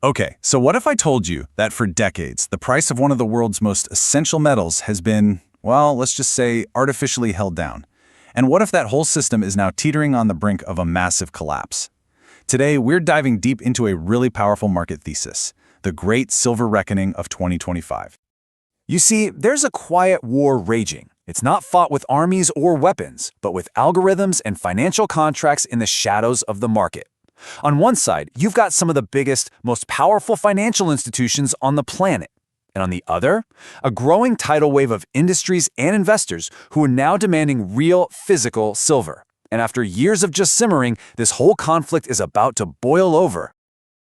Okay, so what if I told you that for decades, the price of one of the world's most essential metals has been, well, let's just say, artificially held down? And what if that whole system is now teetering on the brink of a massive collapse? Today, we're diving deep into a really powerful market thesis, the Great Silver Reckoning of 2025. You see, there's a quiet war raging. It's not fought with armies or weapons, but with algorithms and financial contracts in the shadows of the market. On one side, you've got some of the biggest, most powerful financial institutions on the planet. And on the other, a growing tidal wave of industries and investors who are now demanding real physical silver. And after years of just simmering, this whole conflict is about to boil over.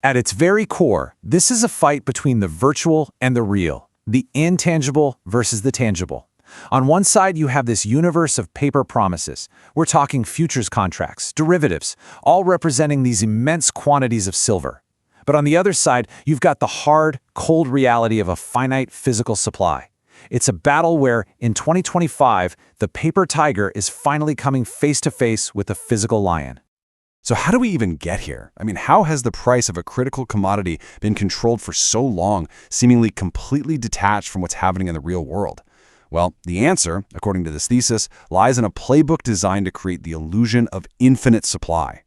At its very core, this is a fight between the virtual and the real, the intangible versus the tangible. On one side, you have this universe of paper promises. We're talking futures contracts, derivatives, all representing these immense quantities of silver. But on the other side, you've got the hard, cold reality of a finite physical supply. It's a battle where, in 2025, the paper tiger is finally coming face to face with the physical lion. So how do we even get here? I mean, how has the price of a critical commodity been controlled for so long, seemingly completely detached from what's happening in the real world? Well, the answer, according to this thesis, lies in a playbook designed to create the illusion of infinite supply.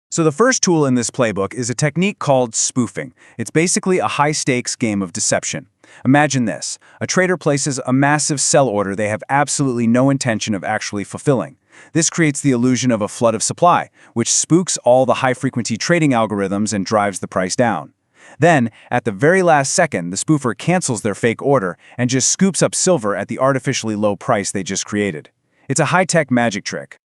So the first tool in this playbook is a technique called spoofing. It's basically a high-stakes game of deception. Imagine this. A trader places a massive sell order they have absolutely no intention of actually fulfilling. This creates the illusion of a flood of supply, which spooks all the high-frequency trading algorithms and drives the price down. Then, at the very last second, the spoofer cancels their fake order and just scoops up silver at the artificially low price they just created. It's a high-tech magic trick.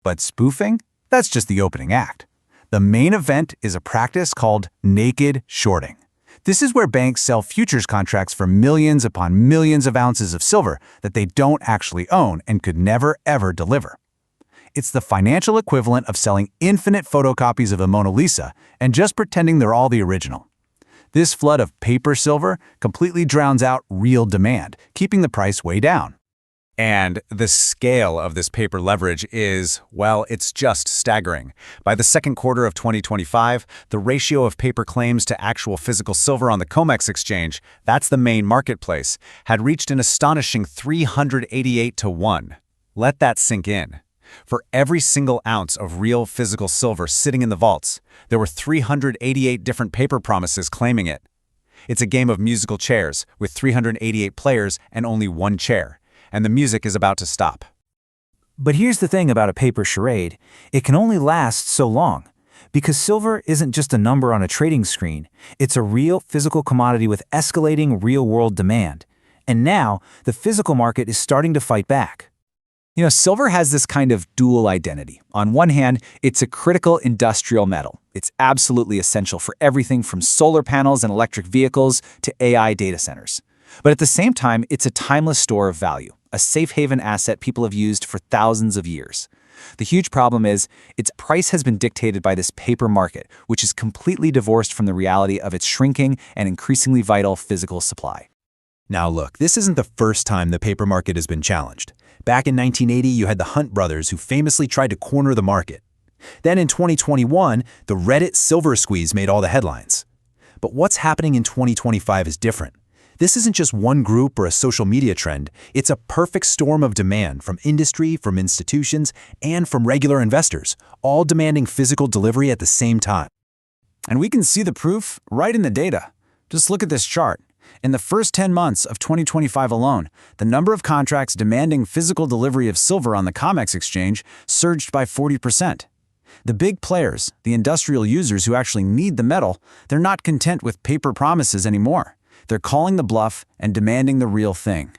But spoofing? That's just the opening act. The main event is a practice called naked shorting. This is where banks sell futures contracts for millions upon millions of ounces of silver that they don't actually own and could never, ever deliver. It's the financial equivalent of selling infinite photocopies of the Mona Lisa and just pretending they're all the original. This flood of paper silver completely drowns out real demand, keeping the price way down. And the scale of this paper leverage is, well, it's just staggering. By the second quarter of 2025, the ratio of paper claims to actual physical silver on the COMEX exchange, that's the main marketplace, had reached an astonishing 388 to 1. Let that sink in. For every single ounce of real physical silver sitting in the vaults, there were 388 different paper promises claiming it. It's a game of musical chairs with 388 players and only one chair, and the music is about to stop. But here's the thing about a paper charade. It can only last so long. Because silver isn't just a number on a trading screen. It's a real physical commodity with escalating real-world demand. And now, the physical market is starting to fight back. You know, silver has this kind of dual identity. On one hand, it's a critical industrial metal. It's absolutely essential for everything from solar panels and electric vehicles to AI data centers. But at the same time, it's a timeless store of value, a safe haven asset people have used for thousands of years. The huge problem is, its price has been dictated by this paper market, which is completely divorced from the reality of its shrinking and increasingly vital physical supply. Now look, this isn't the first time the paper market has been challenged. Back in 1980, you had the Hunt brothers who famously tried to corner the market. Then in 2021, the Reddit silver squeeze made all the headlines. But what's happening in 2025 is different. This isn't just one group or a social media trend. It's a perfect storm of demand from industry, from institutions, and from regular investors, all demanding physical delivery at the same time. And we can see the proof right in the data. Just look at this chart. In the first 10 months of 2025 alone, the number of contracts demanding physical delivery of silver on the COMEX exchange surged by 40%. The big players, the industrial users who actually need the metal, they're not content with paper promises anymore. They're calling the bluff and demanding the real thing.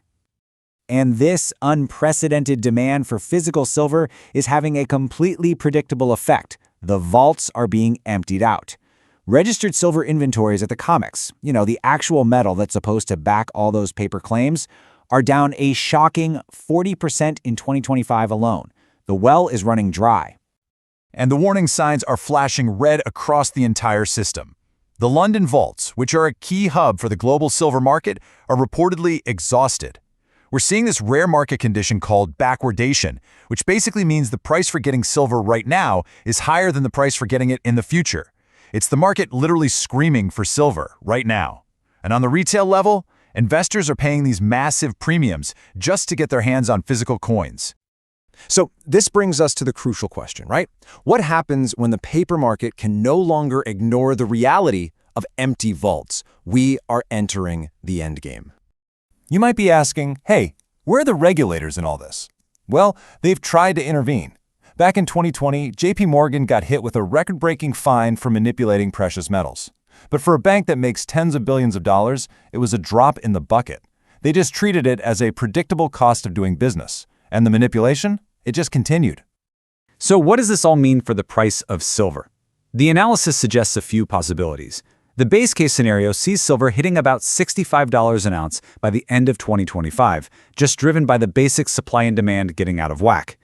And this unprecedented demand for physical silver is having a completely predictable effect. The vaults are being emptied out. Registered silver inventories at the COMEX, the actual metal that's supposed to back all those paper claims, are down a shocking 40% in 2025 alone. The well is running dry. And the warning signs are flashing red across the entire system. The London vaults, which are a key hub for the global silver market, are reportedly exhausted. We're seeing this rare market condition called backwardation, which basically means the price for getting silver right now is higher than the price for getting it in the future. It's the market literally screaming for silver right now. And on the retail level, investors are paying these massive premiums just to get their hands on physical coins. So this brings us to the crucial question, right? What happens when the paper market can no longer ignore the reality of empty vaults? We are entering the endgame. You might be asking, hey, where are the regulators in all this? Well, they've tried to intervene. Back in 2020, JP Morgan got hit with a record-breaking fine for manipulating precious metals. But for a bank that makes tens of billions of dollars, it was a drop in the bucket. They just treated it as a predictable cost of doing business. And the manipulation? It just continued. So what does this all mean for the price of silver? The analysis suggests a few possibilities. The base case scenario sees silver hitting about $65 an ounce by the end of 2025, just driven by the basic supply and demand getting out of whack.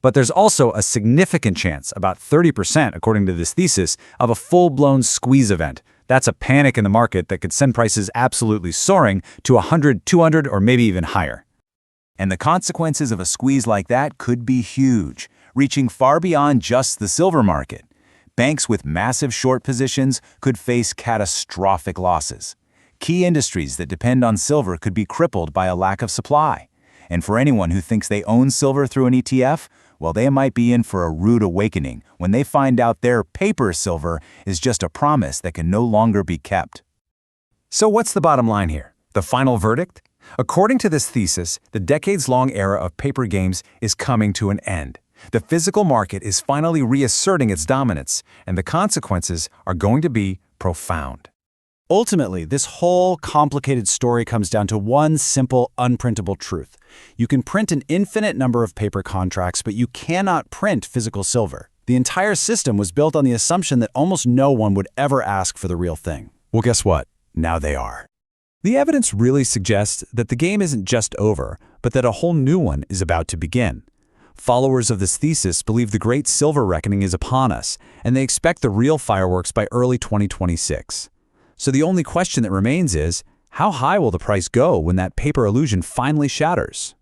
But there's also a significant chance, about 30% according to this thesis, of a full-blown squeeze event. That's a panic in the market that could send prices absolutely soaring to 100, 200, or maybe even higher. And the consequences of a squeeze like that could be huge, reaching far beyond just the silver market. Banks with massive short positions could face catastrophic losses. Key industries that depend on silver could be crippled by a lack of supply. And for anyone who thinks they own silver through an ETF, well, they might be in for a rude awakening when they find out their paper silver is just a promise that can no longer be kept. So what's the bottom line here? The final verdict? According to this thesis, the decades-long era of paper games is coming to an end. The physical market is finally reasserting its dominance, and the consequences are going to be profound. Ultimately, this whole complicated story comes down to one simple, unprintable truth. You can print an infinite number of paper contracts, but you cannot print physical silver. The entire system was built on the assumption that almost no one would ever ask for the real thing. Well, guess what? Now they are. The evidence really suggests that the game isn't just over, but that a whole new one is about to begin. Followers of this thesis believe the great silver reckoning is upon us, and they expect the real fireworks by early 2026. So the only question that remains is, how high will the price go when that paper illusion finally shatters?